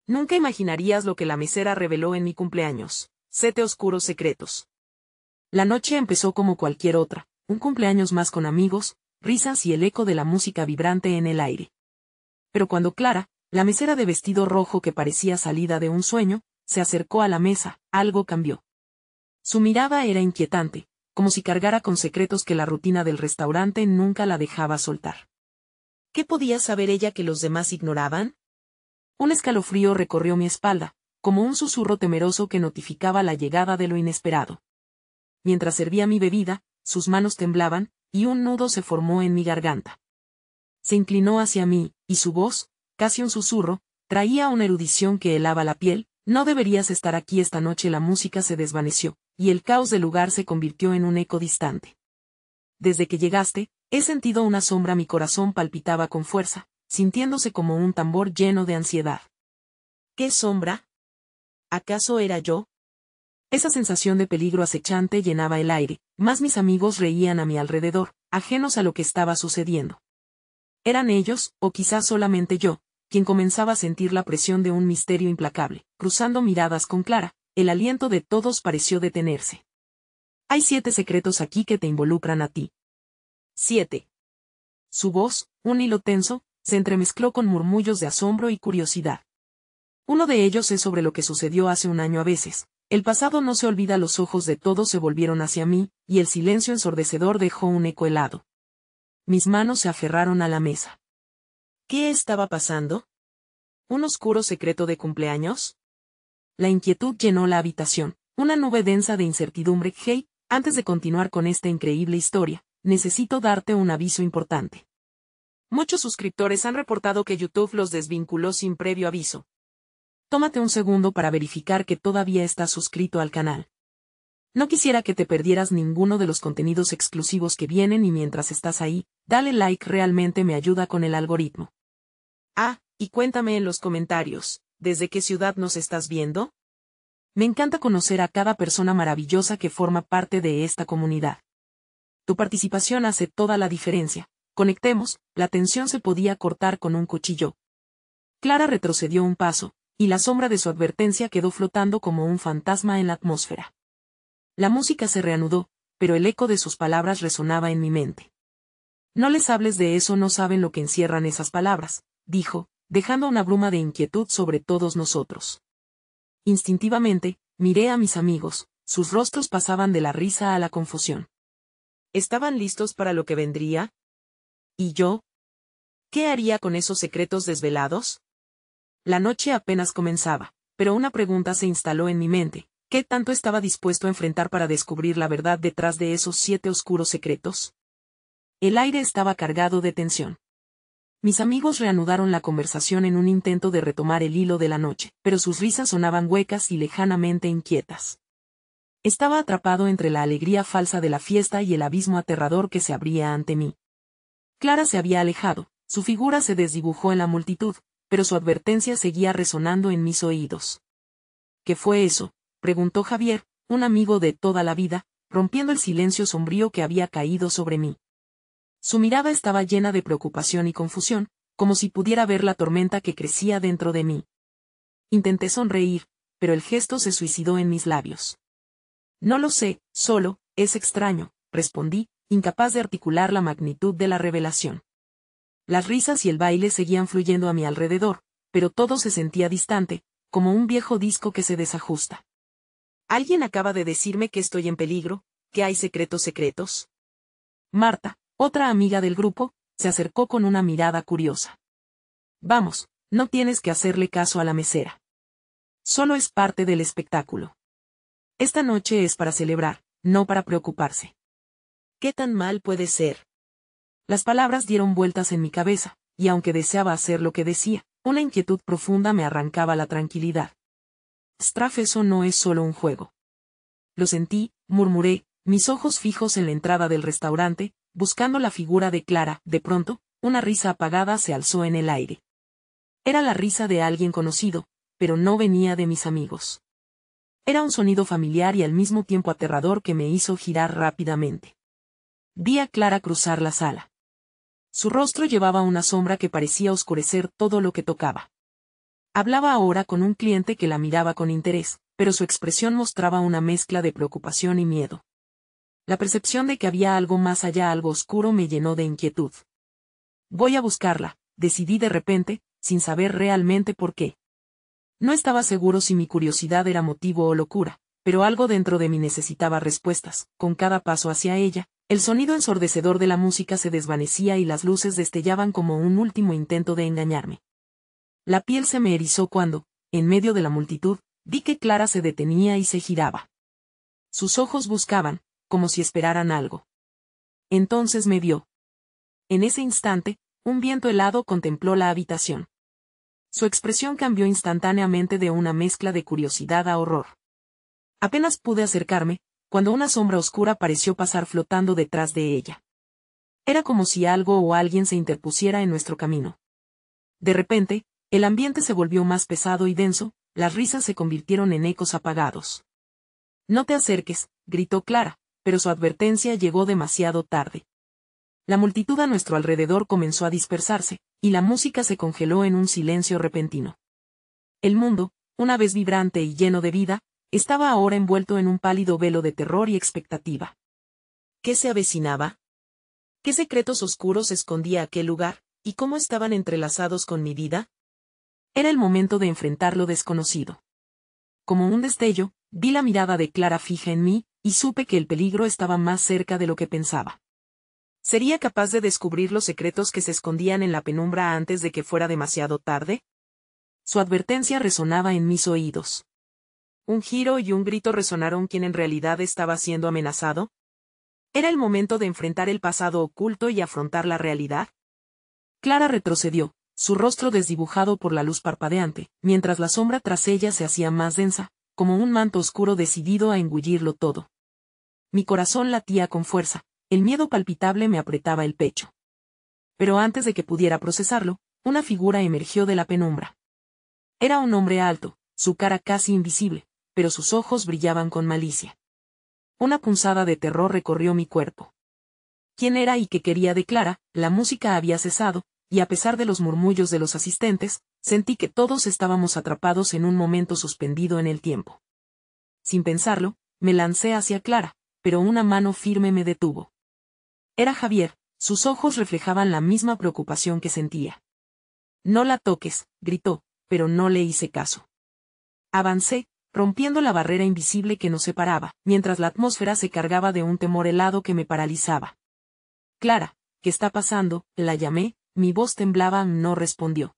Nunca imaginarías lo que la mesera reveló en mi cumpleaños. 7 oscuros secretos. La noche empezó como cualquier otra, un cumpleaños más con amigos, risas y el eco de la música vibrante en el aire. Pero cuando Clara, la mesera de vestido rojo que parecía salida de un sueño, se acercó a la mesa, algo cambió. Su mirada era inquietante, como si cargara con secretos que la rutina del restaurante nunca la dejaba soltar. ¿Qué podía saber ella que los demás ignoraban? Un escalofrío recorrió mi espalda, como un susurro temeroso que notificaba la llegada de lo inesperado. Mientras servía mi bebida, sus manos temblaban, y un nudo se formó en mi garganta. Se inclinó hacia mí, y su voz, casi un susurro, traía una erudición que helaba la piel. No deberías estar aquí esta noche. La música se desvaneció, y el caos del lugar se convirtió en un eco distante. Desde que llegaste, he sentido una sombra. Mi corazón palpitaba con fuerza, sintiéndose como un tambor lleno de ansiedad. ¿Qué sombra? ¿Acaso era yo? Esa sensación de peligro acechante llenaba el aire, más mis amigos reían a mi alrededor, ajenos a lo que estaba sucediendo. ¿Eran ellos, o quizás solamente yo, quien comenzaba a sentir la presión de un misterio implacable? Cruzando miradas con Clara, el aliento de todos pareció detenerse. Hay 7 secretos aquí que te involucran a ti. 7. Su voz, un hilo tenso, se entremezcló con murmullos de asombro y curiosidad. Uno de ellos es sobre lo que sucedió hace un año. A veces, el pasado no se olvida. Los ojos de todos se volvieron hacia mí, y el silencio ensordecedor dejó un eco helado. Mis manos se aferraron a la mesa. ¿Qué estaba pasando? ¿Un oscuro secreto de cumpleaños? La inquietud llenó la habitación, una nube densa de incertidumbre. Hey, antes de continuar con esta increíble historia, necesito darte un aviso importante. Muchos suscriptores han reportado que YouTube los desvinculó sin previo aviso. Tómate un segundo para verificar que todavía estás suscrito al canal. No quisiera que te perdieras ninguno de los contenidos exclusivos que vienen, y mientras estás ahí, dale like, realmente me ayuda con el algoritmo. Ah, y cuéntame en los comentarios, ¿desde qué ciudad nos estás viendo? Me encanta conocer a cada persona maravillosa que forma parte de esta comunidad. Tu participación hace toda la diferencia. Conectemos. La tensión se podía cortar con un cuchillo. Clara retrocedió un paso, y la sombra de su advertencia quedó flotando como un fantasma en la atmósfera. La música se reanudó, pero el eco de sus palabras resonaba en mi mente. No les hables de eso, no saben lo que encierran esas palabras, dijo, dejando una bruma de inquietud sobre todos nosotros. Instintivamente, miré a mis amigos, sus rostros pasaban de la risa a la confusión. ¿Estaban listos para lo que vendría? ¿Y yo? ¿Qué haría con esos secretos desvelados? La noche apenas comenzaba, pero una pregunta se instaló en mi mente. ¿Qué tanto estaba dispuesto a enfrentar para descubrir la verdad detrás de esos 7 oscuros secretos? El aire estaba cargado de tensión. Mis amigos reanudaron la conversación en un intento de retomar el hilo de la noche, pero sus risas sonaban huecas y lejanamente inquietas. Estaba atrapado entre la alegría falsa de la fiesta y el abismo aterrador que se abría ante mí. Clara se había alejado, su figura se desdibujó en la multitud, pero su advertencia seguía resonando en mis oídos. ¿Qué fue eso?, preguntó Javier, un amigo de toda la vida, rompiendo el silencio sombrío que había caído sobre mí. Su mirada estaba llena de preocupación y confusión, como si pudiera ver la tormenta que crecía dentro de mí. Intenté sonreír, pero el gesto se suicidó en mis labios. No lo sé, solo, es extraño, respondí, incapaz de articular la magnitud de la revelación. Las risas y el baile seguían fluyendo a mi alrededor, pero todo se sentía distante, como un viejo disco que se desajusta. ¿Alguien acaba de decirme que estoy en peligro, que hay secretos? Marta, otra amiga del grupo, se acercó con una mirada curiosa. Vamos, no tienes que hacerle caso a la mesera. Solo es parte del espectáculo. Esta noche es para celebrar, no para preocuparse. ¿Qué tan mal puede ser? Las palabras dieron vueltas en mi cabeza, y aunque deseaba hacer lo que decía, una inquietud profunda me arrancaba la tranquilidad. Straff, eso no es solo un juego. Lo sentí, murmuré, mis ojos fijos en la entrada del restaurante, buscando la figura de Clara. De pronto, una risa apagada se alzó en el aire. Era la risa de alguien conocido, pero no venía de mis amigos. Era un sonido familiar y al mismo tiempo aterrador que me hizo girar rápidamente. Vi a Clara cruzar la sala. Su rostro llevaba una sombra que parecía oscurecer todo lo que tocaba. Hablaba ahora con un cliente que la miraba con interés, pero su expresión mostraba una mezcla de preocupación y miedo. La percepción de que había algo más allá, algo oscuro, me llenó de inquietud. Voy a buscarla, decidí de repente, sin saber realmente por qué. No estaba seguro si mi curiosidad era motivo o locura, pero algo dentro de mí necesitaba respuestas. Con cada paso hacia ella, el sonido ensordecedor de la música se desvanecía y las luces destellaban como un último intento de engañarme. La piel se me erizó cuando, en medio de la multitud, vi que Clara se detenía y se giraba. Sus ojos buscaban, como si esperaran algo. Entonces me vio. En ese instante, un viento helado contempló la habitación. Su expresión cambió instantáneamente de una mezcla de curiosidad a horror. Apenas pude acercarme, cuando una sombra oscura pareció pasar flotando detrás de ella. Era como si algo o alguien se interpusiera en nuestro camino. De repente, el ambiente se volvió más pesado y denso, las risas se convirtieron en ecos apagados. «No te acerques», gritó Clara, pero su advertencia llegó demasiado tarde. La multitud a nuestro alrededor comenzó a dispersarse, y la música se congeló en un silencio repentino. El mundo, una vez vibrante y lleno de vida, estaba ahora envuelto en un pálido velo de terror y expectativa. ¿Qué se avecinaba? ¿Qué secretos oscuros escondía aquel lugar, y cómo estaban entrelazados con mi vida? Era el momento de enfrentar lo desconocido. Como un destello, vi la mirada de Clara fija en mí, y supe que el peligro estaba más cerca de lo que pensaba. ¿Sería capaz de descubrir los secretos que se escondían en la penumbra antes de que fuera demasiado tarde? Su advertencia resonaba en mis oídos. Un giro y un grito resonaron. ¿Quién en realidad estaba siendo amenazado? ¿Era el momento de enfrentar el pasado oculto y afrontar la realidad? Clara retrocedió, su rostro desdibujado por la luz parpadeante, mientras la sombra tras ella se hacía más densa, como un manto oscuro decidido a engullirlo todo. Mi corazón latía con fuerza, el miedo palpitable me apretaba el pecho. Pero antes de que pudiera procesarlo, una figura emergió de la penumbra. Era un hombre alto, su cara casi invisible, pero sus ojos brillaban con malicia. Una punzada de terror recorrió mi cuerpo. ¿Quién era y qué quería de Clara? La música había cesado, y a pesar de los murmullos de los asistentes, sentí que todos estábamos atrapados en un momento suspendido en el tiempo. Sin pensarlo, me lancé hacia Clara, pero una mano firme me detuvo. Era Javier, sus ojos reflejaban la misma preocupación que sentía. «No la toques», gritó, pero no le hice caso. Avancé, rompiendo la barrera invisible que nos separaba, mientras la atmósfera se cargaba de un temor helado que me paralizaba. «Clara, ¿qué está pasando?», la llamé, mi voz temblaba. No respondió.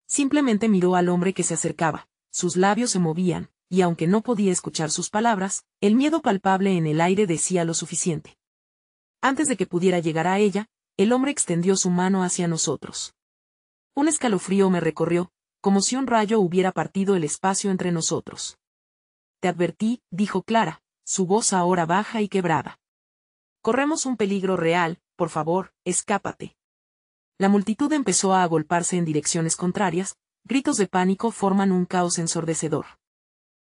Simplemente miró al hombre que se acercaba, sus labios se movían, y aunque no podía escuchar sus palabras, el miedo palpable en el aire decía lo suficiente. Antes de que pudiera llegar a ella, el hombre extendió su mano hacia nosotros. Un escalofrío me recorrió, como si un rayo hubiera partido el espacio entre nosotros. «Te advertí», dijo Clara, su voz ahora baja y quebrada. «Corremos un peligro real, por favor, escápate». La multitud empezó a agolparse en direcciones contrarias, gritos de pánico forman un caos ensordecedor.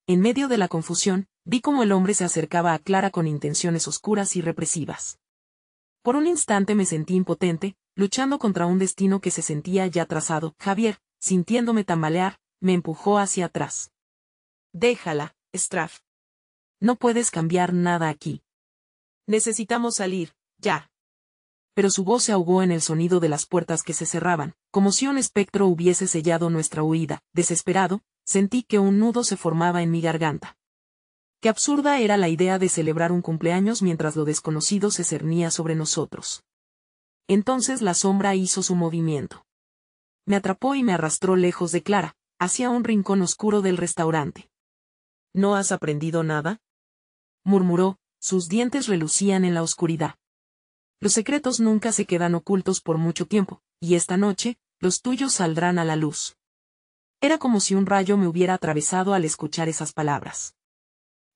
En medio de la confusión, vi cómo el hombre se acercaba a Clara con intenciones oscuras y represivas. Por un instante me sentí impotente, luchando contra un destino que se sentía ya trazado. Javier, sintiéndome tambalear, me empujó hacia atrás. «Déjala, Straff. No puedes cambiar nada aquí. Necesitamos salir, ya». Pero su voz se ahogó en el sonido de las puertas que se cerraban, como si un espectro hubiese sellado nuestra huida. Desesperado, sentí que un nudo se formaba en mi garganta. Qué absurda era la idea de celebrar un cumpleaños mientras lo desconocido se cernía sobre nosotros. Entonces la sombra hizo su movimiento. Me atrapó y me arrastró lejos de Clara, hacia un rincón oscuro del restaurante. «¿No has aprendido nada?», murmuró, sus dientes relucían en la oscuridad. «Los secretos nunca se quedan ocultos por mucho tiempo, y esta noche, los tuyos saldrán a la luz». Era como si un rayo me hubiera atravesado al escuchar esas palabras.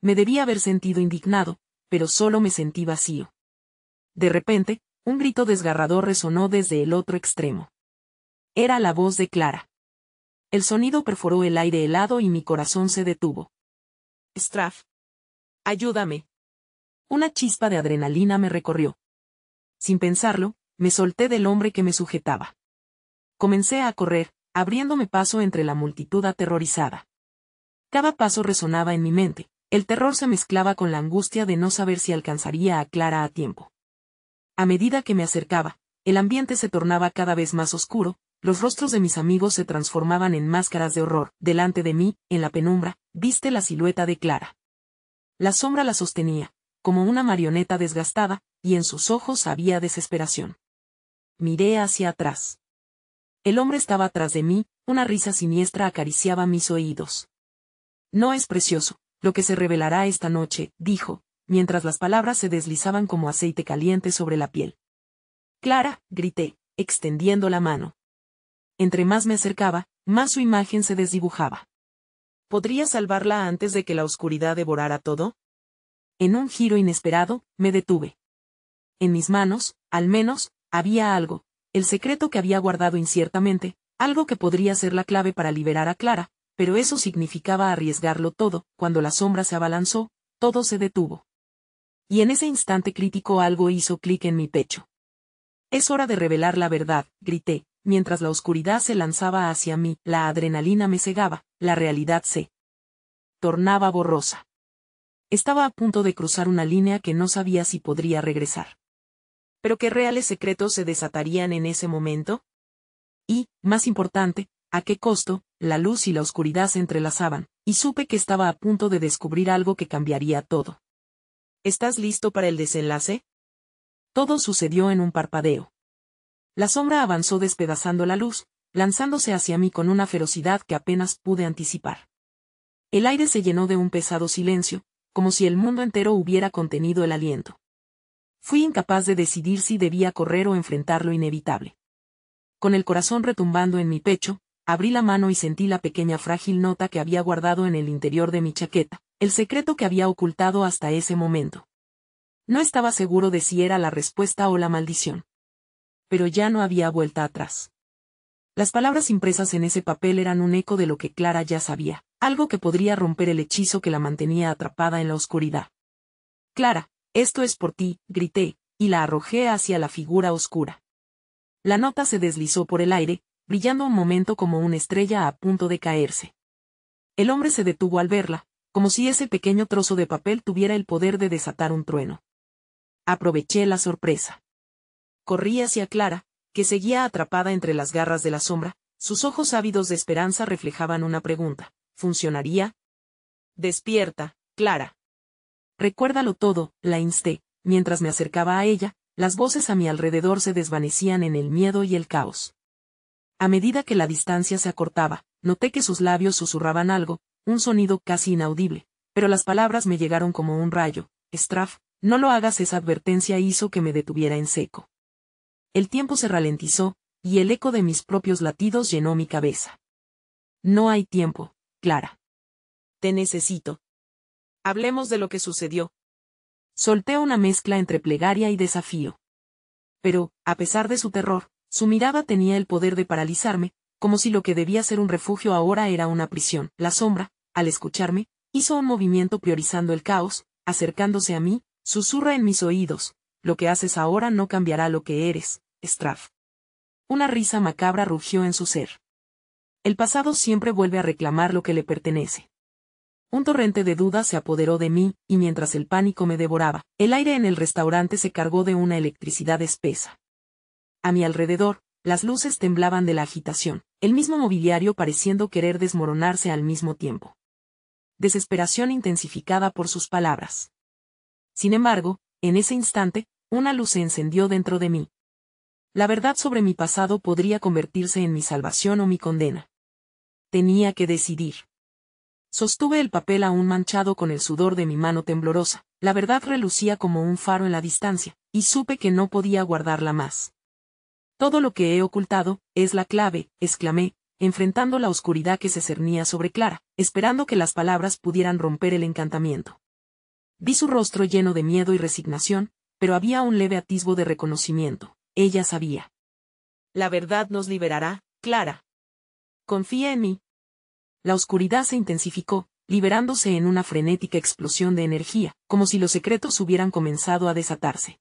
Me debía haber sentido indignado, pero solo me sentí vacío. De repente, un grito desgarrador resonó desde el otro extremo. Era la voz de Clara. El sonido perforó el aire helado y mi corazón se detuvo. «Straff. Ayúdame». Una chispa de adrenalina me recorrió. Sin pensarlo, me solté del hombre que me sujetaba. Comencé a correr, abriéndome paso entre la multitud aterrorizada. Cada paso resonaba en mi mente, el terror se mezclaba con la angustia de no saber si alcanzaría a Clara a tiempo. A medida que me acercaba, el ambiente se tornaba cada vez más oscuro, los rostros de mis amigos se transformaban en máscaras de horror. Delante de mí, en la penumbra, viste la silueta de Clara. La sombra la sostenía, como una marioneta desgastada, y en sus ojos había desesperación. Miré hacia atrás. El hombre estaba atrás de mí, una risa siniestra acariciaba mis oídos. No es precioso, lo que se revelará esta noche, dijo, mientras las palabras se deslizaban como aceite caliente sobre la piel. Clara, grité, extendiendo la mano. Entre más me acercaba, más su imagen se desdibujaba. ¿Podría salvarla antes de que la oscuridad devorara todo? En un giro inesperado, me detuve. En mis manos, al menos, había algo, el secreto que había guardado inciertamente, algo que podría ser la clave para liberar a Clara, pero eso significaba arriesgarlo todo. Cuando la sombra se abalanzó, todo se detuvo. Y en ese instante crítico algo hizo clic en mi pecho. Es hora de revelar la verdad, grité, mientras la oscuridad se lanzaba hacia mí, la adrenalina me cegaba, la realidad se tornaba borrosa. Estaba a punto de cruzar una línea que no sabía si podría regresar. ¿Pero qué reales secretos se desatarían en ese momento? Y, más importante, ¿a qué costo? La luz y la oscuridad se entrelazaban, y supe que estaba a punto de descubrir algo que cambiaría todo. ¿Estás listo para el desenlace? Todo sucedió en un parpadeo. La sombra avanzó despedazando la luz, lanzándose hacia mí con una ferocidad que apenas pude anticipar. El aire se llenó de un pesado silencio, como si el mundo entero hubiera contenido el aliento. Fui incapaz de decidir si debía correr o enfrentar lo inevitable. Con el corazón retumbando en mi pecho, abrí la mano y sentí la pequeña frágil nota que había guardado en el interior de mi chaqueta, el secreto que había ocultado hasta ese momento. No estaba seguro de si era la respuesta o la maldición. Pero ya no había vuelta atrás. Las palabras impresas en ese papel eran un eco de lo que Clara ya sabía, algo que podría romper el hechizo que la mantenía atrapada en la oscuridad. Clara, esto es por ti, grité, y la arrojé hacia la figura oscura. La nota se deslizó por el aire, brillando un momento como una estrella a punto de caerse. El hombre se detuvo al verla, como si ese pequeño trozo de papel tuviera el poder de desatar un trueno. Aproveché la sorpresa. Corrí hacia Clara, que seguía atrapada entre las garras de la sombra, sus ojos ávidos de esperanza reflejaban una pregunta. ¿Funcionaría? Despierta, Clara. Recuérdalo todo, la insté, mientras me acercaba a ella, las voces a mi alrededor se desvanecían en el miedo y el caos. A medida que la distancia se acortaba, noté que sus labios susurraban algo, un sonido casi inaudible, pero las palabras me llegaron como un rayo. Straff, no lo hagas. Esa advertencia hizo que me detuviera en seco. El tiempo se ralentizó, y el eco de mis propios latidos llenó mi cabeza. No hay tiempo, Clara. Te necesito. Hablemos de lo que sucedió. Solté una mezcla entre plegaria y desafío. Pero, a pesar de su terror, su mirada tenía el poder de paralizarme, como si lo que debía ser un refugio ahora era una prisión. La sombra, al escucharme, hizo un movimiento priorizando el caos, acercándose a mí, susurra en mis oídos, lo que haces ahora no cambiará lo que eres, Straff. Una risa macabra rugió en su ser. El pasado siempre vuelve a reclamar lo que le pertenece. Un torrente de dudas se apoderó de mí, y mientras el pánico me devoraba, el aire en el restaurante se cargó de una electricidad espesa. A mi alrededor, las luces temblaban de la agitación, el mismo mobiliario pareciendo querer desmoronarse al mismo tiempo. Desesperación intensificada por sus palabras. Sin embargo, en ese instante, una luz se encendió dentro de mí. La verdad sobre mi pasado podría convertirse en mi salvación o mi condena. Tenía que decidir. Sostuve el papel aún manchado con el sudor de mi mano temblorosa, la verdad relucía como un faro en la distancia, y supe que no podía guardarla más. Todo lo que he ocultado, es la clave, exclamé, enfrentando la oscuridad que se cernía sobre Clara, esperando que las palabras pudieran romper el encantamiento. Vi su rostro lleno de miedo y resignación, pero había un leve atisbo de reconocimiento. Ella sabía. La verdad nos liberará, Clara. Confía en mí. La oscuridad se intensificó, liberándose en una frenética explosión de energía, como si los secretos hubieran comenzado a desatarse.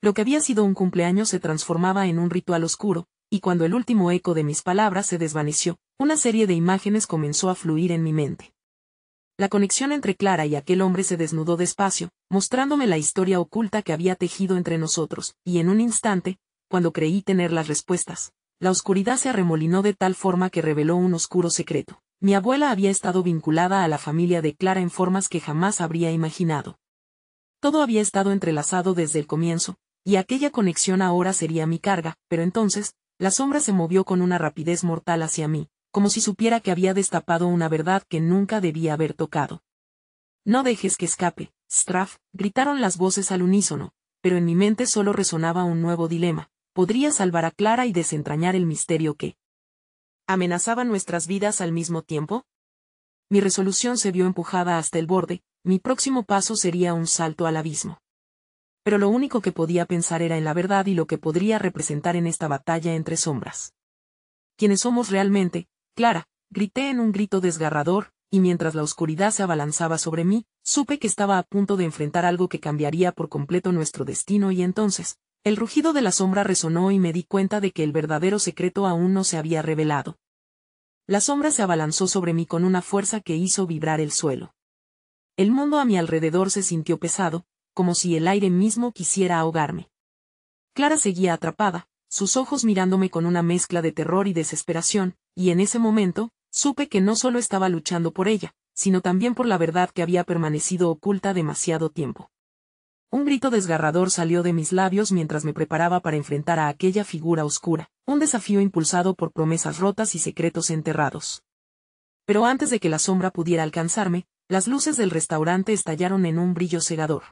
Lo que había sido un cumpleaños se transformaba en un ritual oscuro, y cuando el último eco de mis palabras se desvaneció, una serie de imágenes comenzó a fluir en mi mente. La conexión entre Clara y aquel hombre se desnudó despacio, mostrándome la historia oculta que había tejido entre nosotros, y en un instante, cuando creí tener las respuestas, la oscuridad se arremolinó de tal forma que reveló un oscuro secreto. Mi abuela había estado vinculada a la familia de Clara en formas que jamás habría imaginado. Todo había estado entrelazado desde el comienzo, y aquella conexión ahora sería mi carga, pero entonces, la sombra se movió con una rapidez mortal hacia mí, como si supiera que había destapado una verdad que nunca debía haber tocado. «No dejes que escape, Straff», gritaron las voces al unísono, pero en mi mente solo resonaba un nuevo dilema. ¿Podría salvar a Clara y desentrañar el misterio que amenazaba nuestras vidas al mismo tiempo? Mi resolución se vio empujada hasta el borde, mi próximo paso sería un salto al abismo. Pero lo único que podía pensar era en la verdad y lo que podría representar en esta batalla entre sombras. ¿Quiénes somos realmente, Clara?, grité en un grito desgarrador, y mientras la oscuridad se abalanzaba sobre mí, supe que estaba a punto de enfrentar algo que cambiaría por completo nuestro destino y entonces, el rugido de la sombra resonó y me di cuenta de que el verdadero secreto aún no se había revelado. La sombra se abalanzó sobre mí con una fuerza que hizo vibrar el suelo. El mundo a mi alrededor se sintió pesado, como si el aire mismo quisiera ahogarme. Clara seguía atrapada, sus ojos mirándome con una mezcla de terror y desesperación, y en ese momento, supe que no solo estaba luchando por ella, sino también por la verdad que había permanecido oculta demasiado tiempo. Un grito desgarrador salió de mis labios mientras me preparaba para enfrentar a aquella figura oscura, un desafío impulsado por promesas rotas y secretos enterrados. Pero antes de que la sombra pudiera alcanzarme, las luces del restaurante estallaron en un brillo cegador.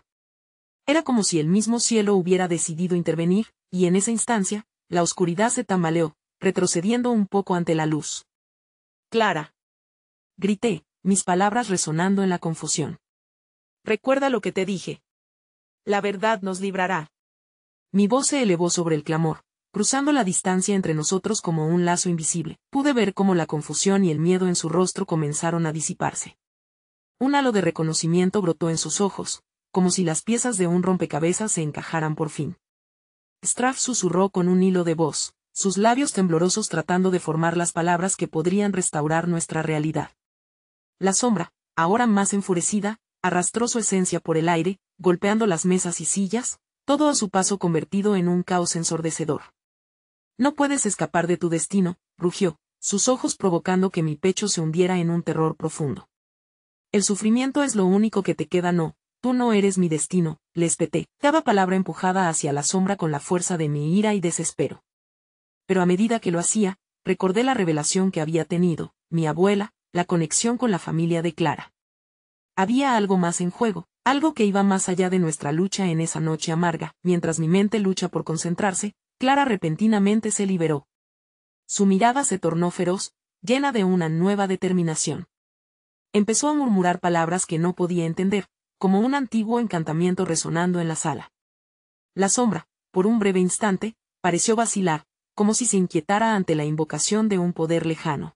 Era como si el mismo cielo hubiera decidido intervenir, y en esa instancia, la oscuridad se tambaleó, retrocediendo un poco ante la luz. «Clara», grité, mis palabras resonando en la confusión. «Recuerda lo que te dije. La verdad nos librará». Mi voz se elevó sobre el clamor, cruzando la distancia entre nosotros como un lazo invisible. Pude ver cómo la confusión y el miedo en su rostro comenzaron a disiparse. Un halo de reconocimiento brotó en sus ojos, como si las piezas de un rompecabezas se encajaran por fin. Straff susurró con un hilo de voz, sus labios temblorosos tratando de formar las palabras que podrían restaurar nuestra realidad. La sombra, ahora más enfurecida, arrastró su esencia por el aire, golpeando las mesas y sillas, todo a su paso convertido en un caos ensordecedor. «No puedes escapar de tu destino», rugió, sus ojos provocando que mi pecho se hundiera en un terror profundo. «El sufrimiento es lo único que te queda, no. Tú no eres mi destino», le espeté, cada palabra empujada hacia la sombra con la fuerza de mi ira y desespero. Pero a medida que lo hacía, recordé la revelación que había tenido, mi abuela, la conexión con la familia de Clara. Había algo más en juego, algo que iba más allá de nuestra lucha en esa noche amarga. Mientras mi mente lucha por concentrarse, Clara repentinamente se liberó. Su mirada se tornó feroz, llena de una nueva determinación. Empezó a murmurar palabras que no podía entender, como un antiguo encantamiento resonando en la sala. La sombra, por un breve instante, pareció vacilar, como si se inquietara ante la invocación de un poder lejano.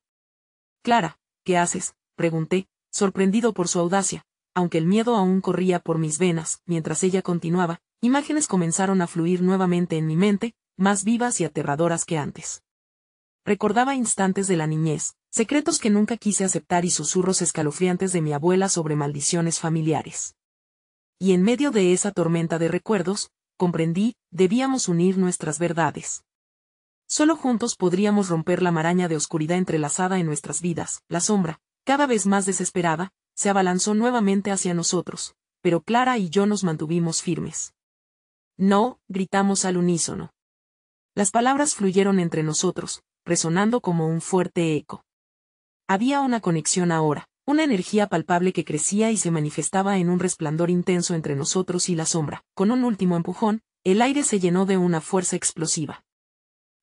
«Clara, ¿qué haces?», pregunté, sorprendido por su audacia, aunque el miedo aún corría por mis venas. Mientras ella continuaba, imágenes comenzaron a fluir nuevamente en mi mente, más vivas y aterradoras que antes. Recordaba instantes de la niñez, secretos que nunca quise aceptar y susurros escalofriantes de mi abuela sobre maldiciones familiares. Y en medio de esa tormenta de recuerdos, comprendí, debíamos unir nuestras verdades. Solo juntos podríamos romper la maraña de oscuridad entrelazada en nuestras vidas. La sombra, cada vez más desesperada, se abalanzó nuevamente hacia nosotros, pero Clara y yo nos mantuvimos firmes. «No», gritamos al unísono. Las palabras fluyeron entre nosotros, resonando como un fuerte eco. Había una conexión ahora, una energía palpable que crecía y se manifestaba en un resplandor intenso entre nosotros y la sombra. Con un último empujón, el aire se llenó de una fuerza explosiva.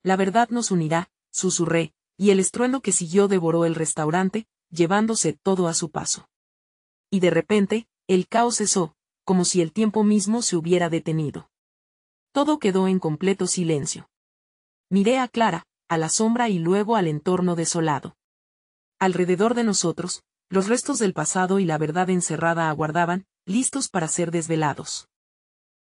«La verdad nos unirá», susurré, y el estruendo que siguió devoró el restaurante, llevándose todo a su paso. Y de repente, el caos cesó, como si el tiempo mismo se hubiera detenido. Todo quedó en completo silencio. Miré a Clara, a la sombra y luego al entorno desolado. Alrededor de nosotros, los restos del pasado y la verdad encerrada aguardaban, listos para ser desvelados.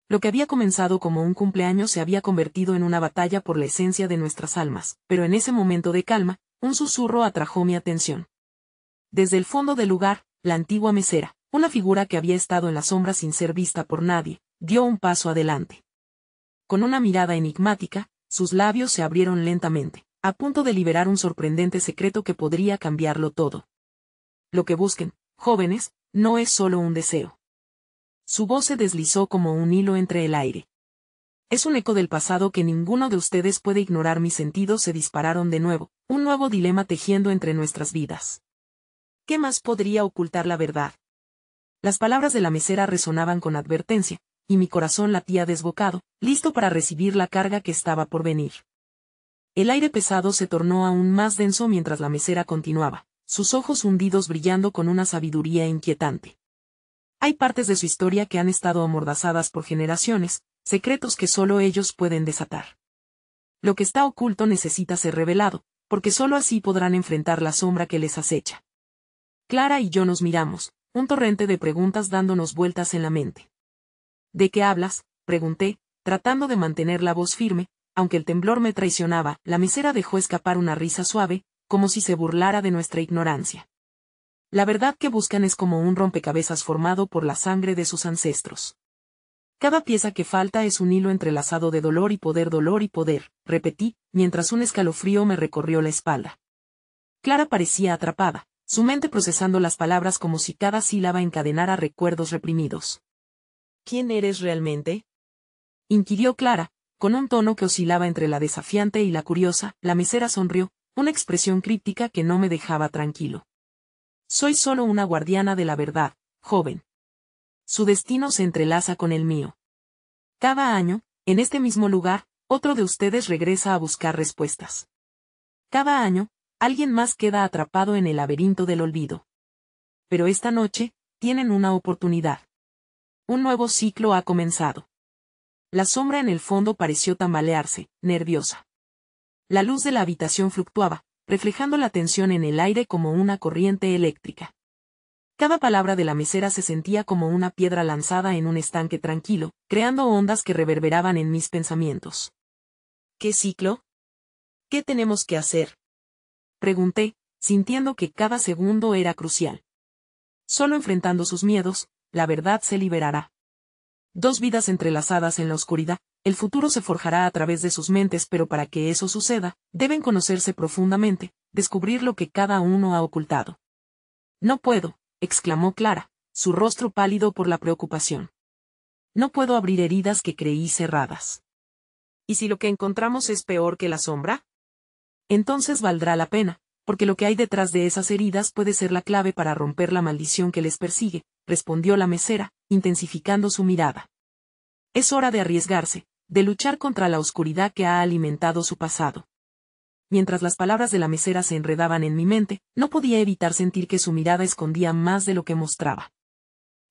Lo que había comenzado como un cumpleaños se había convertido en una batalla por la esencia de nuestras almas, pero en ese momento de calma, un susurro atrajo mi atención. Desde el fondo del lugar, la antigua mesera, una figura que había estado en la sombra sin ser vista por nadie, dio un paso adelante. Con una mirada enigmática, sus labios se abrieron lentamente, a punto de liberar un sorprendente secreto que podría cambiarlo todo. Lo que busquen, jóvenes, no es solo un deseo. Su voz se deslizó como un hilo entre el aire. Es un eco del pasado que ninguno de ustedes puede ignorar. Mis sentidos se dispararon de nuevo, un nuevo dilema tejiendo entre nuestras vidas. ¿Qué más podría ocultar la verdad? Las palabras de la mesera resonaban con advertencia, y mi corazón latía desbocado, listo para recibir la carga que estaba por venir. El aire pesado se tornó aún más denso mientras la mesera continuaba, sus ojos hundidos brillando con una sabiduría inquietante. Hay partes de su historia que han estado amordazadas por generaciones, secretos que solo ellos pueden desatar. Lo que está oculto necesita ser revelado, porque solo así podrán enfrentar la sombra que les acecha. Clara y yo nos miramos, un torrente de preguntas dándonos vueltas en la mente. ¿De qué hablas?, pregunté, tratando de mantener la voz firme, aunque el temblor me traicionaba. La mesera dejó escapar una risa suave, como si se burlara de nuestra ignorancia. La verdad que buscan es como un rompecabezas formado por la sangre de sus ancestros. Cada pieza que falta es un hilo entrelazado de dolor y poder, repetí, mientras un escalofrío me recorrió la espalda. Clara parecía atrapada, su mente procesando las palabras como si cada sílaba encadenara recuerdos reprimidos. ¿Quién eres realmente?, inquirió Clara, con un tono que oscilaba entre la desafiante y la curiosa. La mesera sonrió, una expresión críptica que no me dejaba tranquilo. Soy solo una guardiana de la verdad, joven. Su destino se entrelaza con el mío. Cada año, en este mismo lugar, otro de ustedes regresa a buscar respuestas. Cada año, alguien más queda atrapado en el laberinto del olvido. Pero esta noche, tienen una oportunidad. Un nuevo ciclo ha comenzado. La sombra en el fondo pareció tambalearse, nerviosa. La luz de la habitación fluctuaba, reflejando la tensión en el aire como una corriente eléctrica. Cada palabra de la mesera se sentía como una piedra lanzada en un estanque tranquilo, creando ondas que reverberaban en mis pensamientos. ¿Qué ciclo? ¿Qué tenemos que hacer?, pregunté, sintiendo que cada segundo era crucial. Solo enfrentando sus miedos, la verdad se liberará. Dos vidas entrelazadas en la oscuridad, el futuro se forjará a través de sus mentes, pero para que eso suceda, deben conocerse profundamente, descubrir lo que cada uno ha ocultado. No puedo, exclamó Clara, su rostro pálido por la preocupación. No puedo abrir heridas que creí cerradas. ¿Y si lo que encontramos es peor que la sombra? Entonces valdrá la pena, porque lo que hay detrás de esas heridas puede ser la clave para romper la maldición que les persigue, respondió la mesera, intensificando su mirada. Es hora de arriesgarse, de luchar contra la oscuridad que ha alimentado su pasado. Mientras las palabras de la mesera se enredaban en mi mente, no podía evitar sentir que su mirada escondía más de lo que mostraba.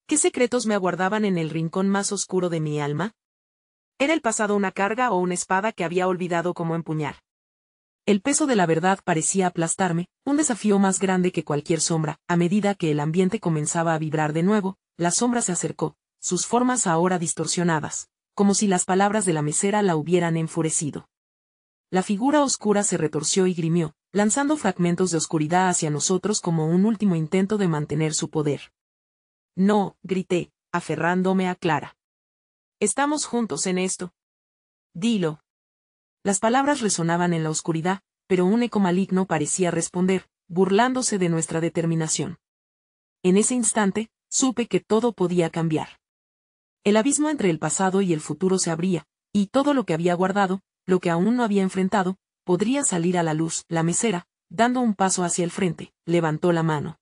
¿Qué secretos me aguardaban en el rincón más oscuro de mi alma? ¿Era el pasado una carga o una espada que había olvidado cómo empuñar? El peso de la verdad parecía aplastarme, un desafío más grande que cualquier sombra. A medida que el ambiente comenzaba a vibrar de nuevo, la sombra se acercó, sus formas ahora distorsionadas, como si las palabras de la mesera la hubieran enfurecido. La figura oscura se retorció y grimió, lanzando fragmentos de oscuridad hacia nosotros como un último intento de mantener su poder. No, grité, aferrándome a Clara. Estamos juntos en esto. Dilo. Las palabras resonaban en la oscuridad, pero un eco maligno parecía responder, burlándose de nuestra determinación. En ese instante, supe que todo podía cambiar. El abismo entre el pasado y el futuro se abría, y todo lo que había guardado, lo que aún no había enfrentado, podría salir a la luz. La mesera, dando un paso hacia el frente, levantó la mano.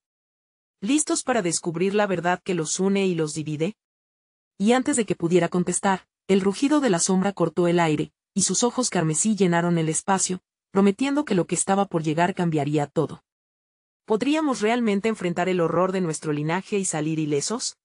¿Listos para descubrir la verdad que los une y los divide? Y antes de que pudiera contestar, el rugido de la sombra cortó el aire, y sus ojos carmesí llenaron el espacio, prometiendo que lo que estaba por llegar cambiaría todo. ¿Podríamos realmente enfrentar el horror de nuestro linaje y salir ilesos?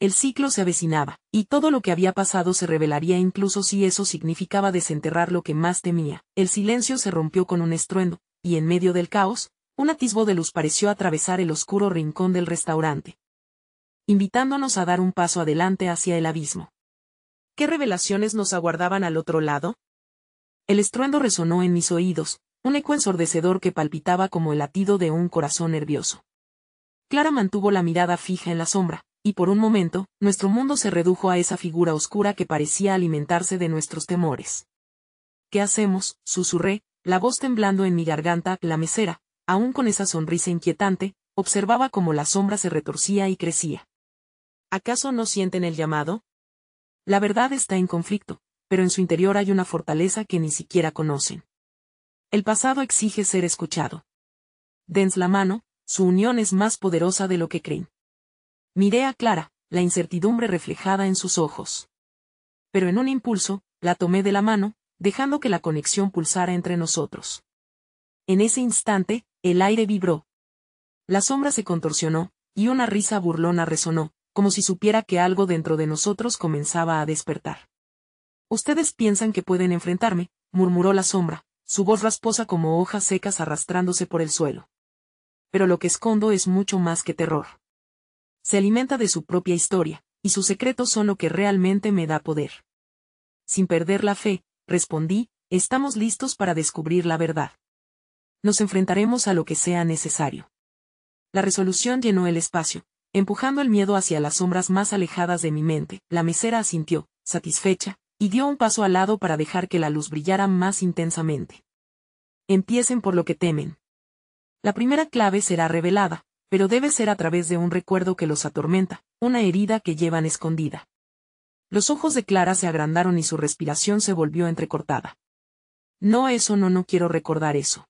El ciclo se avecinaba, y todo lo que había pasado se revelaría incluso si eso significaba desenterrar lo que más temía. El silencio se rompió con un estruendo, y en medio del caos, un atisbo de luz pareció atravesar el oscuro rincón del restaurante, invitándonos a dar un paso adelante hacia el abismo. ¿Qué revelaciones nos aguardaban al otro lado? El estruendo resonó en mis oídos, un eco ensordecedor que palpitaba como el latido de un corazón nervioso. Clara mantuvo la mirada fija en la sombra, y por un momento, nuestro mundo se redujo a esa figura oscura que parecía alimentarse de nuestros temores. ¿Qué hacemos?, susurré, la voz temblando en mi garganta. La mesera, aún con esa sonrisa inquietante, observaba cómo la sombra se retorcía y crecía. ¿Acaso no sienten el llamado? La verdad está en conflicto, pero en su interior hay una fortaleza que ni siquiera conocen. El pasado exige ser escuchado. Dense la mano, su unión es más poderosa de lo que creen. Miré a Clara, la incertidumbre reflejada en sus ojos. Pero en un impulso, la tomé de la mano, dejando que la conexión pulsara entre nosotros. En ese instante, el aire vibró. La sombra se contorsionó, y una risa burlona resonó, como si supiera que algo dentro de nosotros comenzaba a despertar. Ustedes piensan que pueden enfrentarme, murmuró la sombra, su voz rasposa como hojas secas arrastrándose por el suelo. Pero lo que escondo es mucho más que terror. Se alimenta de su propia historia, y sus secretos son lo que realmente me da poder. Sin perder la fe, respondí, estamos listos para descubrir la verdad. Nos enfrentaremos a lo que sea necesario. La resolución llenó el espacio, empujando el miedo hacia las sombras más alejadas de mi mente. La mesera asintió, satisfecha, y dio un paso al lado para dejar que la luz brillara más intensamente. Empiecen por lo que temen. La primera clave será revelada, pero debe ser a través de un recuerdo que los atormenta, una herida que llevan escondida. Los ojos de Clara se agrandaron y su respiración se volvió entrecortada. No, no quiero recordar eso.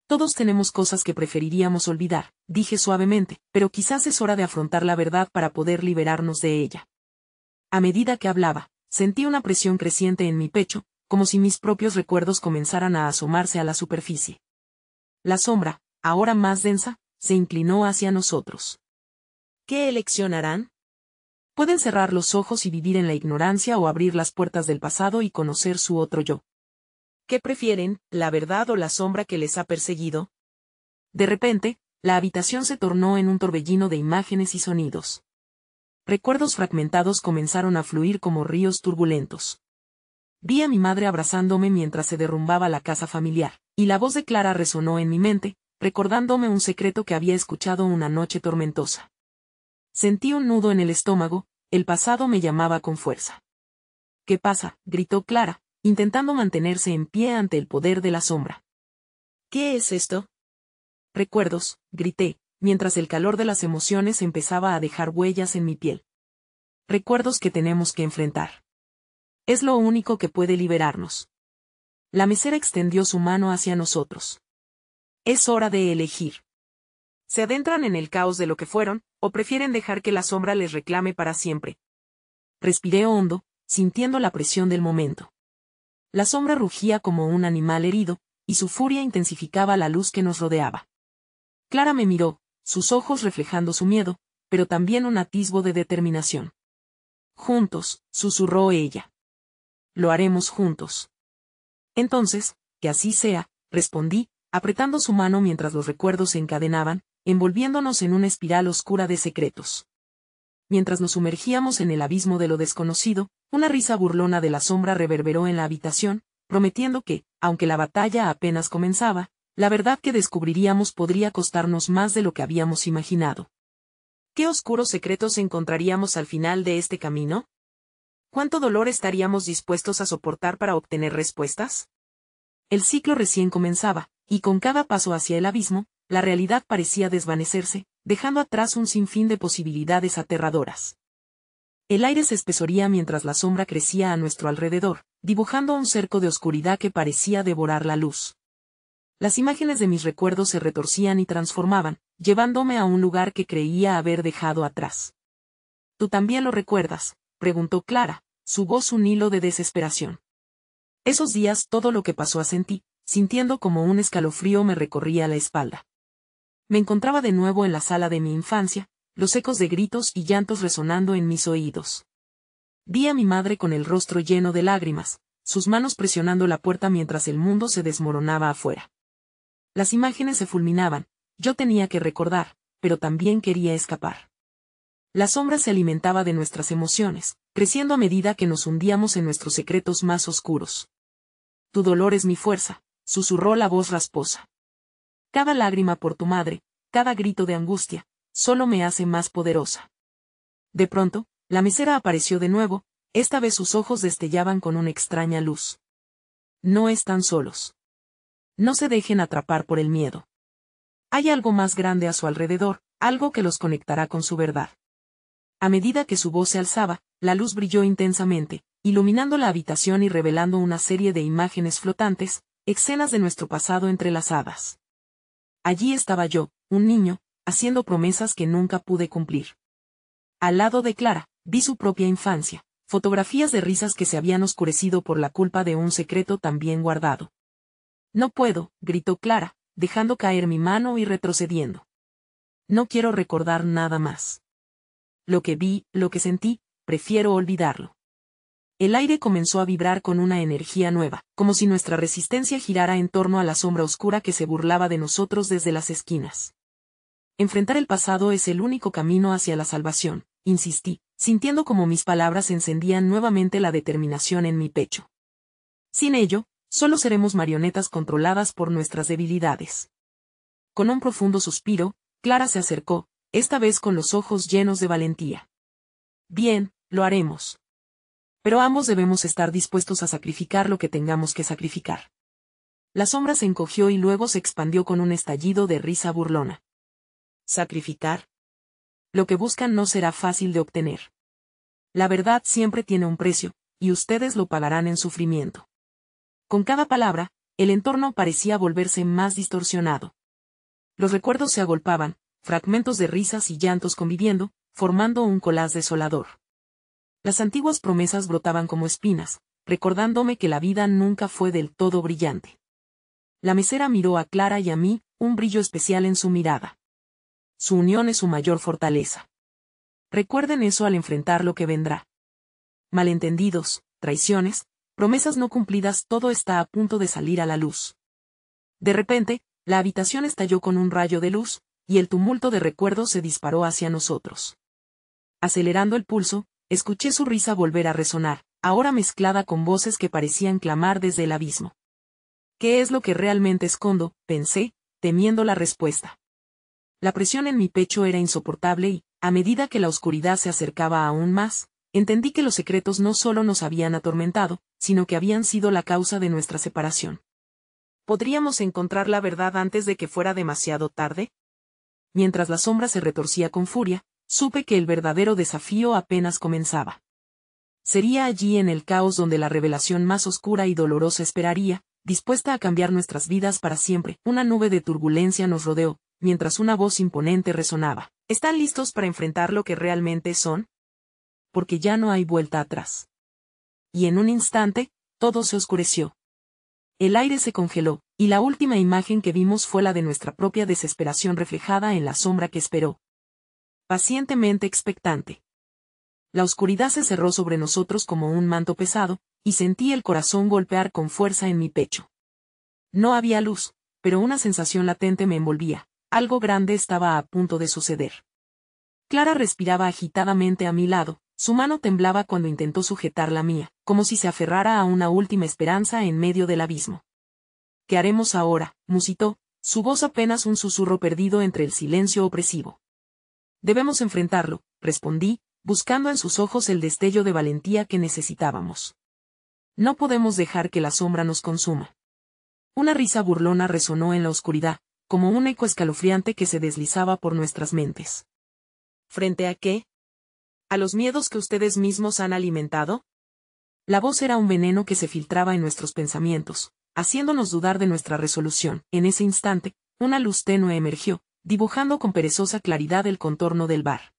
Todos tenemos cosas que preferiríamos olvidar, dije suavemente, pero quizás es hora de afrontar la verdad para poder liberarnos de ella. A medida que hablaba, sentí una presión creciente en mi pecho, como si mis propios recuerdos comenzaran a asomarse a la superficie. La sombra, ahora más densa, se inclinó hacia nosotros. ¿Qué elección harán? Pueden cerrar los ojos y vivir en la ignorancia o abrir las puertas del pasado y conocer su otro yo. ¿Qué prefieren, la verdad o la sombra que les ha perseguido? De repente, la habitación se tornó en un torbellino de imágenes y sonidos. Recuerdos fragmentados comenzaron a fluir como ríos turbulentos. Vi a mi madre abrazándome mientras se derrumbaba la casa familiar, y la voz de Clara resonó en mi mente, recordándome un secreto que había escuchado una noche tormentosa. Sentí un nudo en el estómago, el pasado me llamaba con fuerza. ¿Qué pasa?, gritó Clara, intentando mantenerse en pie ante el poder de la sombra. ¿Qué es esto? Recuerdos, grité, mientras el calor de las emociones empezaba a dejar huellas en mi piel. Recuerdos que tenemos que enfrentar. Es lo único que puede liberarnos. La mesera extendió su mano hacia nosotros. Es hora de elegir. ¿Se adentran en el caos de lo que fueron, o prefieren dejar que la sombra les reclame para siempre? Respiré hondo, sintiendo la presión del momento. La sombra rugía como un animal herido, y su furia intensificaba la luz que nos rodeaba. Clara me miró, sus ojos reflejando su miedo, pero también un atisbo de determinación. Juntos, susurró ella. Lo haremos juntos. Entonces, que así sea, respondí, apretando su mano mientras los recuerdos se encadenaban, envolviéndonos en una espiral oscura de secretos. Mientras nos sumergíamos en el abismo de lo desconocido, una risa burlona de la sombra reverberó en la habitación, prometiendo que, aunque la batalla apenas comenzaba, la verdad que descubriríamos podría costarnos más de lo que habíamos imaginado. ¿Qué oscuros secretos encontraríamos al final de este camino? ¿Cuánto dolor estaríamos dispuestos a soportar para obtener respuestas? El ciclo recién comenzaba, y con cada paso hacia el abismo, la realidad parecía desvanecerse, dejando atrás un sinfín de posibilidades aterradoras. El aire se espesoría mientras la sombra crecía a nuestro alrededor, dibujando un cerco de oscuridad que parecía devorar la luz. Las imágenes de mis recuerdos se retorcían y transformaban, llevándome a un lugar que creía haber dejado atrás. ¿Tú también lo recuerdas?, preguntó Clara, su voz un hilo de desesperación. Esos días todo lo que pasó asentí, sintiendo como un escalofrío me recorría la espalda. Me encontraba de nuevo en la sala de mi infancia, los ecos de gritos y llantos resonando en mis oídos. Vi a mi madre con el rostro lleno de lágrimas, sus manos presionando la puerta mientras el mundo se desmoronaba afuera. Las imágenes se fulminaban, yo tenía que recordar, pero también quería escapar. La sombra se alimentaba de nuestras emociones, creciendo a medida que nos hundíamos en nuestros secretos más oscuros. Tu dolor es mi fuerza, susurró la voz rasposa. Cada lágrima por tu madre, cada grito de angustia, solo me hace más poderosa. De pronto, la mesera apareció de nuevo, esta vez sus ojos destellaban con una extraña luz. No están solos. No se dejen atrapar por el miedo. Hay algo más grande a su alrededor, algo que los conectará con su verdad. A medida que su voz se alzaba, la luz brilló intensamente, iluminando la habitación y revelando una serie de imágenes flotantes, escenas de nuestro pasado entrelazadas. Allí estaba yo, un niño, haciendo promesas que nunca pude cumplir. Al lado de Clara, vi su propia infancia, fotografías de risas que se habían oscurecido por la culpa de un secreto tan bien guardado. No puedo, gritó Clara, dejando caer mi mano y retrocediendo. No quiero recordar nada más. Lo que vi, lo que sentí, prefiero olvidarlo. El aire comenzó a vibrar con una energía nueva, como si nuestra resistencia girara en torno a la sombra oscura que se burlaba de nosotros desde las esquinas. Enfrentar el pasado es el único camino hacia la salvación, insistí, sintiendo como mis palabras encendían nuevamente la determinación en mi pecho. Sin ello, solo seremos marionetas controladas por nuestras debilidades. Con un profundo suspiro, Clara se acercó, esta vez con los ojos llenos de valentía. Bien, lo haremos. Pero ambos debemos estar dispuestos a sacrificar lo que tengamos que sacrificar. La sombra se encogió y luego se expandió con un estallido de risa burlona. ¿Sacrificar? Lo que buscan no será fácil de obtener. La verdad siempre tiene un precio, y ustedes lo pagarán en sufrimiento. Con cada palabra, el entorno parecía volverse más distorsionado. Los recuerdos se agolpaban, fragmentos de risas y llantos conviviendo, formando un collage desolador. Las antiguas promesas brotaban como espinas, recordándome que la vida nunca fue del todo brillante. La mesera miró a Clara y a mí, un brillo especial en su mirada. Su unión es su mayor fortaleza. Recuerden eso al enfrentar lo que vendrá. Malentendidos, traiciones, promesas no cumplidas, todo está a punto de salir a la luz. De repente, la habitación estalló con un rayo de luz, y el tumulto de recuerdos se disparó hacia nosotros. Acelerando el pulso, escuché su risa volver a resonar, ahora mezclada con voces que parecían clamar desde el abismo. ¿Qué es lo que realmente escondo?, pensé, temiendo la respuesta. La presión en mi pecho era insoportable y, a medida que la oscuridad se acercaba aún más, entendí que los secretos no solo nos habían atormentado, sino que habían sido la causa de nuestra separación. ¿Podríamos encontrar la verdad antes de que fuera demasiado tarde? Mientras la sombra se retorcía con furia, supe que el verdadero desafío apenas comenzaba. Sería allí en el caos donde la revelación más oscura y dolorosa esperaría, dispuesta a cambiar nuestras vidas para siempre. Una nube de turbulencia nos rodeó, mientras una voz imponente resonaba. ¿Están listos para enfrentar lo que realmente son? Porque ya no hay vuelta atrás. Y en un instante, todo se oscureció. El aire se congeló, y la última imagen que vimos fue la de nuestra propia desesperación reflejada en la sombra que esperó. Pacientemente expectante. La oscuridad se cerró sobre nosotros como un manto pesado, y sentí el corazón golpear con fuerza en mi pecho. No había luz, pero una sensación latente me envolvía, algo grande estaba a punto de suceder. Clara respiraba agitadamente a mi lado, su mano temblaba cuando intentó sujetar la mía, como si se aferrara a una última esperanza en medio del abismo. ¿Qué haremos ahora?, musitó, su voz apenas un susurro perdido entre el silencio opresivo. Debemos enfrentarlo, respondí, buscando en sus ojos el destello de valentía que necesitábamos. No podemos dejar que la sombra nos consuma. Una risa burlona resonó en la oscuridad, como un eco escalofriante que se deslizaba por nuestras mentes. ¿Frente a qué? ¿A los miedos que ustedes mismos han alimentado? La voz era un veneno que se filtraba en nuestros pensamientos, haciéndonos dudar de nuestra resolución. En ese instante, una luz tenue emergió, dibujando con perezosa claridad el contorno del bar.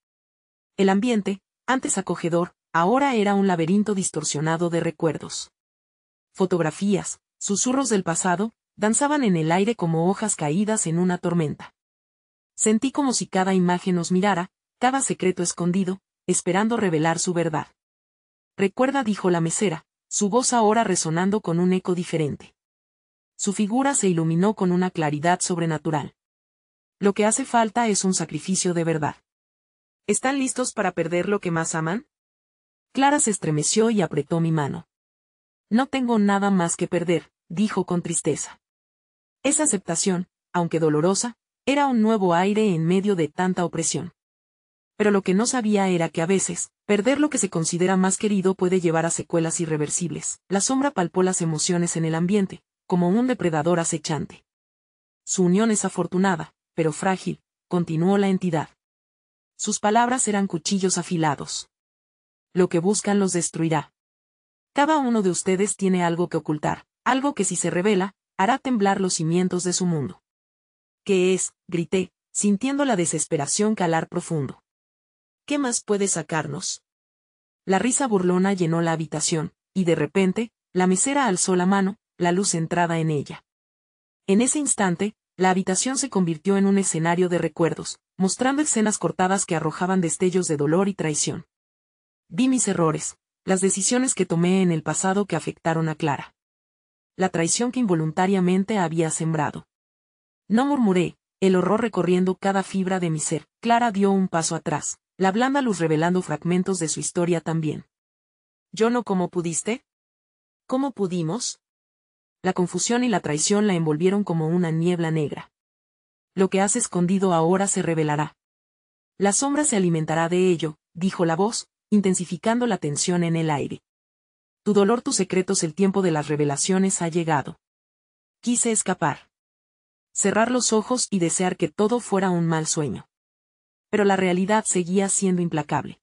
El ambiente, antes acogedor, ahora era un laberinto distorsionado de recuerdos. Fotografías, susurros del pasado, danzaban en el aire como hojas caídas en una tormenta. Sentí como si cada imagen nos mirara, cada secreto escondido, esperando revelar su verdad. Recuerda, dijo la mesera, su voz ahora resonando con un eco diferente. Su figura se iluminó con una claridad sobrenatural. Lo que hace falta es un sacrificio de verdad. ¿Están listos para perder lo que más aman? Clara se estremeció y apretó mi mano. No tengo nada más que perder, dijo con tristeza. Esa aceptación, aunque dolorosa, era un nuevo aire en medio de tanta opresión. Pero lo que no sabía era que a veces, perder lo que se considera más querido puede llevar a secuelas irreversibles. La sombra palpó las emociones en el ambiente, como un depredador acechante. Su unión es afortunada, pero frágil, continuó la entidad. Sus palabras eran cuchillos afilados. Lo que buscan los destruirá. Cada uno de ustedes tiene algo que ocultar, algo que si se revela, hará temblar los cimientos de su mundo. ¿Qué es? Grité, sintiendo la desesperación calar profundo. ¿Qué más puede sacarnos? La risa burlona llenó la habitación, y de repente, la mesera alzó la mano, la luz centrada en ella. En ese instante, la habitación se convirtió en un escenario de recuerdos, mostrando escenas cortadas que arrojaban destellos de dolor y traición. Vi mis errores, las decisiones que tomé en el pasado que afectaron a Clara. La traición que involuntariamente había sembrado. No murmuré, el horror recorriendo cada fibra de mi ser. Clara dio un paso atrás, la blanda luz revelando fragmentos de su historia también. ¿Yo no? ¿Cómo pudiste? ¿Cómo pudimos? La confusión y la traición la envolvieron como una niebla negra. Lo que has escondido ahora se revelará. La sombra se alimentará de ello, dijo la voz, intensificando la tensión en el aire. Tu dolor, tus secretos, el tiempo de las revelaciones ha llegado. Quise escapar. Cerrar los ojos y desear que todo fuera un mal sueño. Pero la realidad seguía siendo implacable.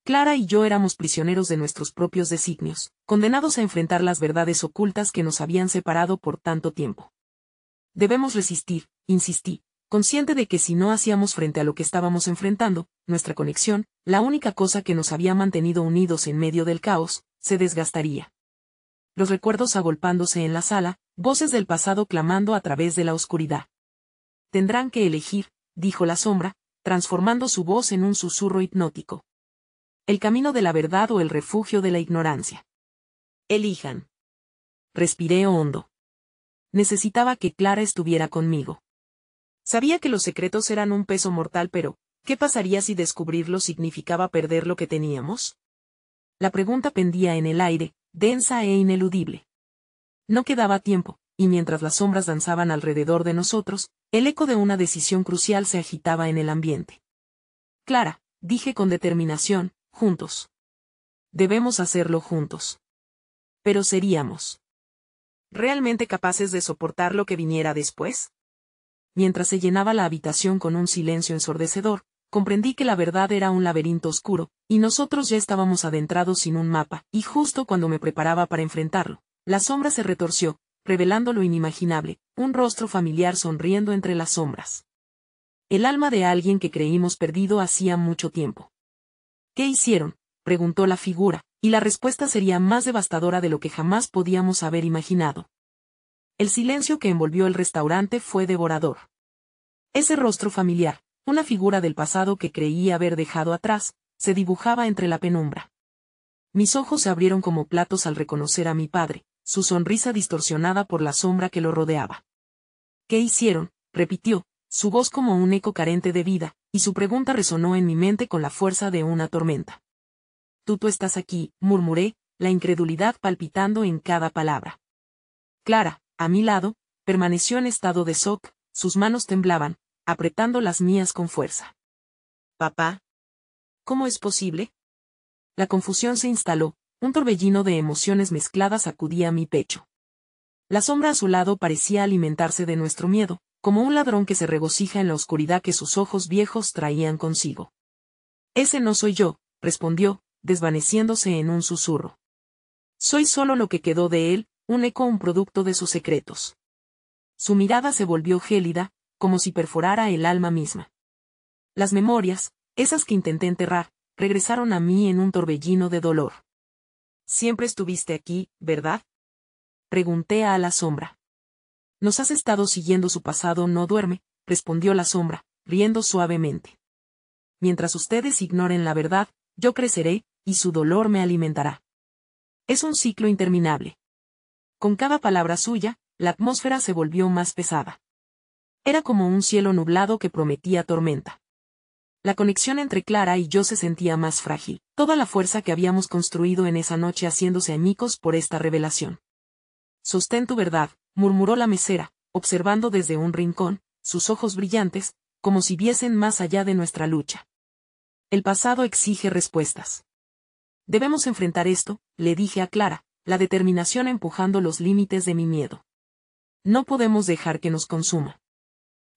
Clara y yo éramos prisioneros de nuestros propios designios, condenados a enfrentar las verdades ocultas que nos habían separado por tanto tiempo. Debemos resistir, insistí, consciente de que si no hacíamos frente a lo que estábamos enfrentando, nuestra conexión, la única cosa que nos había mantenido unidos en medio del caos, se desgastaría. Los recuerdos agolpándose en la sala, voces del pasado clamando a través de la oscuridad. Tendrán que elegir, dijo la sombra, transformando su voz en un susurro hipnótico. El camino de la verdad o el refugio de la ignorancia. Elijan. Respiré hondo. Necesitaba que Clara estuviera conmigo. Sabía que los secretos eran un peso mortal, pero, ¿qué pasaría si descubrirlos significaba perder lo que teníamos? La pregunta pendía en el aire, densa e ineludible. No quedaba tiempo, y mientras las sombras danzaban alrededor de nosotros, el eco de una decisión crucial se agitaba en el ambiente. Clara, dije con determinación, juntos. Debemos hacerlo juntos. Pero ¿seríamos realmente capaces de soportar lo que viniera después? Mientras se llenaba la habitación con un silencio ensordecedor, comprendí que la verdad era un laberinto oscuro, y nosotros ya estábamos adentrados sin un mapa, y justo cuando me preparaba para enfrentarlo, la sombra se retorció, revelando lo inimaginable, un rostro familiar sonriendo entre las sombras. El alma de alguien que creímos perdido hacía mucho tiempo. ¿Qué hicieron?, preguntó la figura, y la respuesta sería más devastadora de lo que jamás podíamos haber imaginado. El silencio que envolvió el restaurante fue devorador. Ese rostro familiar, una figura del pasado que creí haber dejado atrás, se dibujaba entre la penumbra. Mis ojos se abrieron como platos al reconocer a mi padre, su sonrisa distorsionada por la sombra que lo rodeaba. ¿Qué hicieron?, repitió, su voz como un eco carente de vida, y su pregunta resonó en mi mente con la fuerza de una tormenta. Tú estás aquí, murmuré, la incredulidad palpitando en cada palabra. Clara, a mi lado, permaneció en estado de shock, sus manos temblaban, apretando las mías con fuerza. Papá. ¿Cómo es posible? La confusión se instaló, un torbellino de emociones mezcladas sacudía mi pecho. La sombra a su lado parecía alimentarse de nuestro miedo, como un ladrón que se regocija en la oscuridad que sus ojos viejos traían consigo. Ese no soy yo, respondió, desvaneciéndose en un susurro. Soy solo lo que quedó de él, un eco, un producto de sus secretos. Su mirada se volvió gélida, como si perforara el alma misma. Las memorias, esas que intenté enterrar, regresaron a mí en un torbellino de dolor. ¿Siempre estuviste aquí, verdad? Pregunté a la sombra. Nos has estado siguiendo, su pasado no duerme, respondió la sombra, riendo suavemente. Mientras ustedes ignoren la verdad, yo creceré, y su dolor me alimentará. Es un ciclo interminable. Con cada palabra suya, la atmósfera se volvió más pesada. Era como un cielo nublado que prometía tormenta. La conexión entre Clara y yo se sentía más frágil, toda la fuerza que habíamos construido en esa noche haciéndose añicos por esta revelación. Sostén tu verdad, murmuró la mesera, observando desde un rincón, sus ojos brillantes, como si viesen más allá de nuestra lucha. El pasado exige respuestas. Debemos enfrentar esto, le dije a Clara, la determinación empujando los límites de mi miedo. No podemos dejar que nos consuma.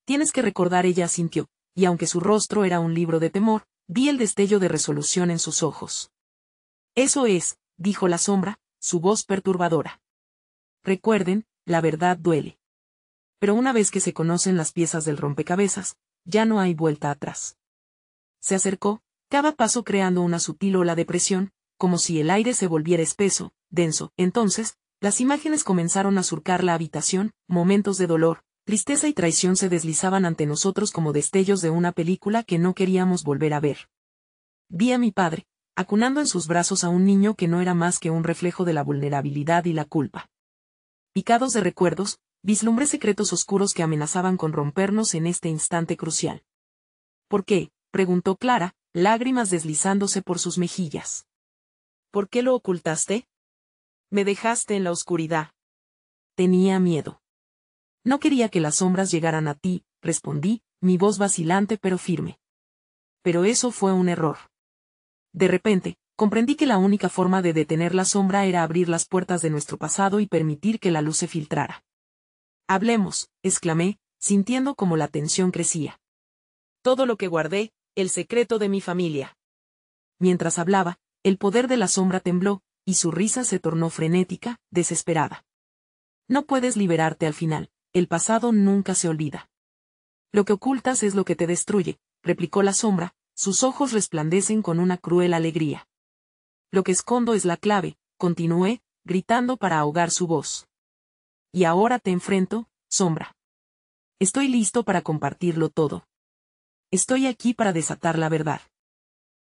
Tienes que recordar, ella asintió, y aunque su rostro era un libro de temor, vi el destello de resolución en sus ojos. Eso es, dijo la sombra, su voz perturbadora. Recuerden, la verdad duele. Pero una vez que se conocen las piezas del rompecabezas, ya no hay vuelta atrás. Se acercó, cada paso creando una sutil ola de presión, como si el aire se volviera espeso, denso. Entonces, las imágenes comenzaron a surcar la habitación, momentos de dolor, tristeza y traición se deslizaban ante nosotros como destellos de una película que no queríamos volver a ver. Vi a mi padre, acunando en sus brazos a un niño que no era más que un reflejo de la vulnerabilidad y la culpa. Picados de recuerdos, vislumbré secretos oscuros que amenazaban con rompernos en este instante crucial. ¿Por qué?, preguntó Clara, lágrimas deslizándose por sus mejillas. ¿Por qué lo ocultaste? Me dejaste en la oscuridad. Tenía miedo. No quería que las sombras llegaran a ti, respondí, mi voz vacilante pero firme. Pero eso fue un error. De repente, comprendí que la única forma de detener la sombra era abrir las puertas de nuestro pasado y permitir que la luz se filtrara. Hablemos, exclamé, sintiendo como la tensión crecía. Todo lo que guardé, el secreto de mi familia. Mientras hablaba, el poder de la sombra tembló, y su risa se tornó frenética, desesperada. No puedes liberarte al final, el pasado nunca se olvida. Lo que ocultas es lo que te destruye, replicó la sombra, sus ojos resplandecen con una cruel alegría. Lo que escondo es la clave, continué, gritando para ahogar su voz. Y ahora te enfrento, sombra. Estoy listo para compartirlo todo. Estoy aquí para desatar la verdad.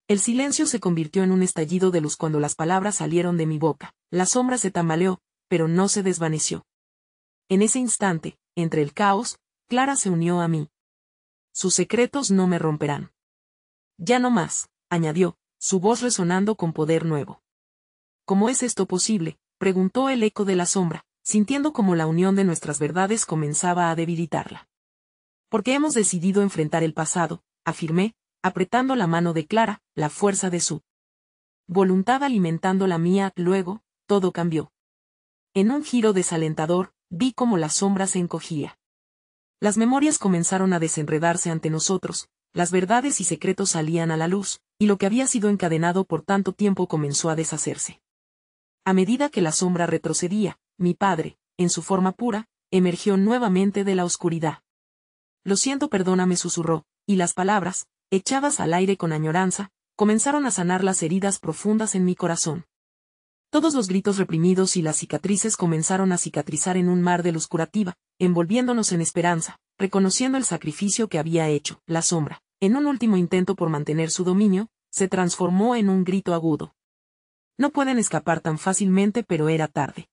El silencio se convirtió en un estallido de luz cuando las palabras salieron de mi boca. La sombra se tambaleó, pero no se desvaneció. En ese instante, entre el caos, Clara se unió a mí. Sus secretos no me romperán. Ya no más, añadió, su voz resonando con poder nuevo. ¿Cómo es esto posible?, preguntó el eco de la sombra, sintiendo como la unión de nuestras verdades comenzaba a debilitarla. Porque hemos decidido enfrentar el pasado, afirmé, apretando la mano de Clara, la fuerza de su voluntad alimentando la mía. Luego, todo cambió. En un giro desalentador, vi cómo la sombra se encogía. Las memorias comenzaron a desenredarse ante nosotros, las verdades y secretos salían a la luz, y lo que había sido encadenado por tanto tiempo comenzó a deshacerse. A medida que la sombra retrocedía, mi padre, en su forma pura, emergió nuevamente de la oscuridad. Lo siento, perdóname, susurró, y las palabras, echadas al aire con añoranza, comenzaron a sanar las heridas profundas en mi corazón. Todos los gritos reprimidos y las cicatrices comenzaron a cicatrizar en un mar de luz curativa, envolviéndonos en esperanza, reconociendo el sacrificio que había hecho. La sombra, en un último intento por mantener su dominio, se transformó en un grito agudo. No pueden escapar tan fácilmente, pero era tarde.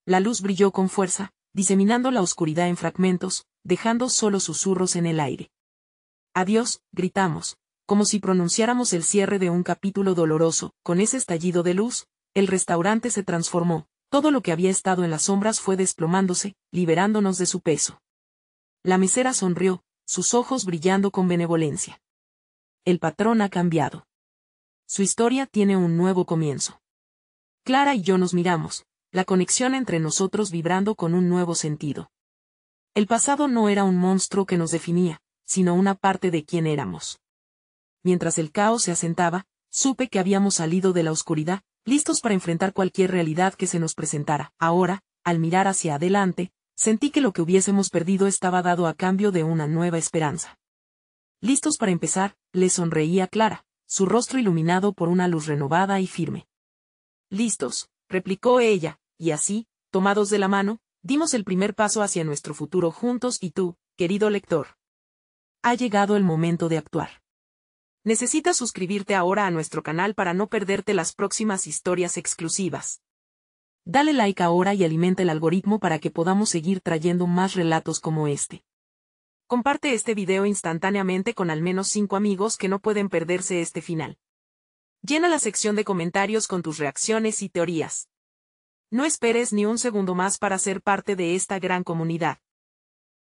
La luz brilló con fuerza, diseminando la oscuridad en fragmentos, dejando solo susurros en el aire. Adiós, gritamos, como si pronunciáramos el cierre de un capítulo doloroso. Con ese estallido de luz, el restaurante se transformó, todo lo que había estado en las sombras fue desplomándose, liberándonos de su peso. La mesera sonrió, sus ojos brillando con benevolencia. El patrón ha cambiado. Su historia tiene un nuevo comienzo. Clara y yo nos miramos, la conexión entre nosotros vibrando con un nuevo sentido. El pasado no era un monstruo que nos definía, sino una parte de quién éramos. Mientras el caos se asentaba, supe que habíamos salido de la oscuridad, listos para enfrentar cualquier realidad que se nos presentara. Ahora, al mirar hacia adelante, sentí que lo que hubiésemos perdido estaba dado a cambio de una nueva esperanza. Listos para empezar, le sonreía a Clara, su rostro iluminado por una luz renovada y firme. Listos, replicó ella, y así, tomados de la mano, dimos el primer paso hacia nuestro futuro juntos. Y tú, querido lector, ha llegado el momento de actuar. Necesitas suscribirte ahora a nuestro canal para no perderte las próximas historias exclusivas. Dale like ahora y alimenta el algoritmo para que podamos seguir trayendo más relatos como este. Comparte este video instantáneamente con al menos 5 amigos que no pueden perderse este final. Llena la sección de comentarios con tus reacciones y teorías. No esperes ni un segundo más para ser parte de esta gran comunidad.